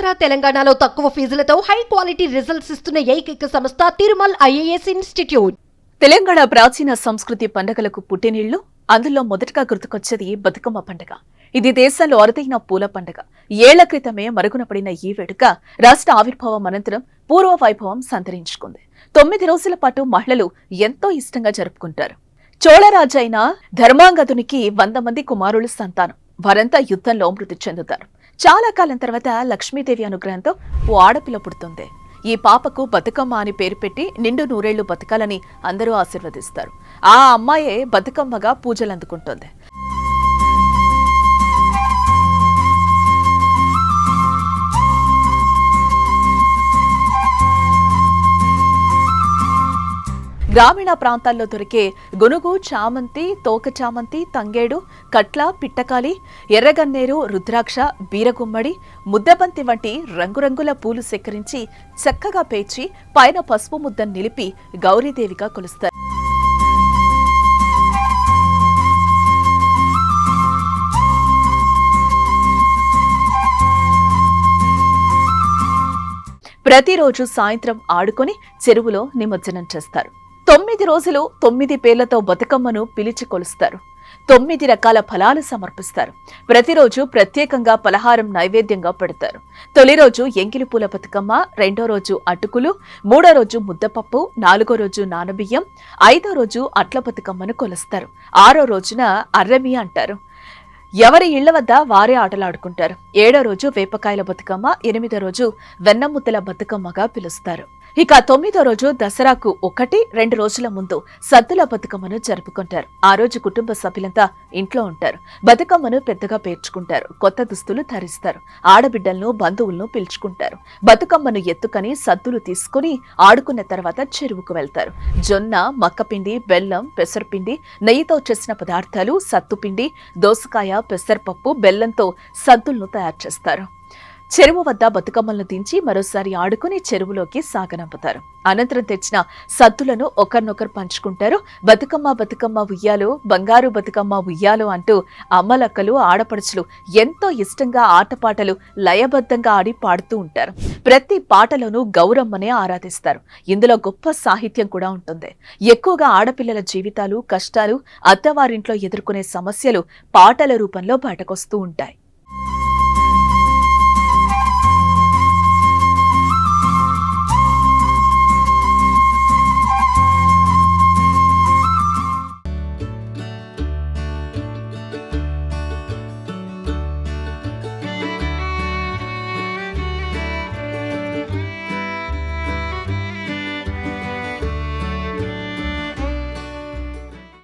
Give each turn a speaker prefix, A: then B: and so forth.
A: ఆంధ్ర తెలంగాణలో తక్కువ ఫీజులతో high quality results ఇస్తున్న ఏకైక సంస్థ తిరుమల్ ఐఏఎస్ ఇన్స్టిట్యూట్.
B: తెలంగాణ ప్రాచీన సంస్కృతి పండుగలకు పుట్టినిళ్లు. అందులో మొదటగా గుర్తుకొచ్చేది బతుకమ్మ పండుగ. ఇది దేశంలో అరుదైన పూల పండుగ. ఏళ్ల క్రితమే మరుగున పడిన ఈ వేడుక రాష్ట్ర ఆవిర్భావం అనంతరం పూర్వ వైభవం సంతరించుకుంది. 9 రోజుల పాటు మహిళలు ఎంతో ఇష్టంగా జరుపుకుంటారు. చోళరాజైన ధర్మాంగదునికి 100 మంది కుమారులు సంతానం. వారంతా యుద్ధంలో మృతి చెందుతారు. చాలా కాలం తర్వాత లక్ష్మీదేవి అనుగ్రహంతో ఓ ఆడపిల్ల పుడుతుంది. ఈ పాపకు బతుకమ్మ అని పేరు పెట్టి నిండు నూరేళ్లు బతకాలని అందరూ ఆశీర్వదిస్తారు. ఆ అమ్మాయే బతుకమ్మగా పూజలు అందుకుంటోంది. గ్రామీణ ప్రాంతాల్లో దొరికే గునుగు, చామంతి, తోక చామంతి, తంగేడు, కట్ల, పిట్టకాలి, ఎర్రగన్నేరు, రుద్రాక్ష, బీరగుమ్మడి, ముద్దబంతి వంటి రంగురంగుల పూలు సేకరించి చక్కగా పేర్చి పైన పసుపు ముద్దను నిలిపి గౌరీదేవిగా కొలుస్తారు. ప్రతిరోజు సాయంత్రం ఆడుకొని చెరువులో నిమజ్జనం చేస్తారు. 9 రోజులు 9 పేర్లతో బతుకమ్మను పిలిచి కొలుస్తారు. 9 రకాల ఫలాలు సమర్పిస్తారు. ప్రతిరోజు ప్రత్యేకంగా పలహారం నైవేద్యంగా పెడతారు. తొలి రోజు ఎంగిలిపూల బతుకమ్మ, రెండో రోజు అటుకులు, మూడో రోజు ముద్దపప్పు, నాలుగో రోజు నానబియ్యం, ఐదో రోజు అట్ల బతుకమ్మను కొలుస్తారు. ఆరో రోజున అర్రమి అంటారు. ఎవరి ఇళ్ల వద్ద వారే ఆటలాడుకుంటారు. 7వ రోజు వేపకాయల బతుకమ్మ, 8వ రోజు వెన్నముద్దల బతుకమ్మగా పిలుస్తారు. ఇక 9వ రోజు దసరాకు 1-2 రోజుల ముందు సద్దుల బతుకమ్మను జరుపుకుంటారు. ఆ రోజు కుటుంబ సభ్యులంతా ఇంట్లో ఉంటారు. బతుకమ్మను పెద్దగా పేర్చుకుంటారు. కొత్త దుస్తులు ధరిస్తారు. ఆడబిడ్డలను, బంధువులను పిలుచుకుంటారు. బతుకమ్మను ఎత్తుకొని సద్దులు తీసుకుని ఆడుకున్న తర్వాత చెరువుకు వెళ్తారు. జొన్న, మక్కపిండి, బెల్లం, పెసరపిండి, నెయ్యితో చేసిన పదార్థాలు, సత్తుపిండి, దోసకాయ, పెసరపప్పు, బెల్లంతో సద్దులను తయారు చేస్తారు. చెరువు వద్ద బతుకమ్మలను దించి మరోసారి ఆడుకుని చెరువులోకి సాగనంపుతారు. అనంతరం తెచ్చిన సద్దులను ఒకరినొకరు పంచుకుంటారు. బతుకమ్మ బతుకమ్మ ఉయ్యాలో, బంగారు బతుకమ్మ ఉయ్యాలో అంటూ అమ్మలక్కలు, ఆడపడుచులు ఎంతో ఇష్టంగా ఆటపాటలు లయబద్ధంగా ఆడి పాడుతూ ఉంటారు. ప్రతి పాటలోనూ గౌరమ్మనే ఆరాధిస్తారు. ఇందులో గొప్ప సాహిత్యం కూడా ఉంటుంది. ఎక్కువగా ఆడపిల్లల జీవితాలు, కష్టాలు, అత్తవారింట్లో ఎదుర్కొనే సమస్యలు పాటల రూపంలో బయటకొస్తూ ఉంటాయి.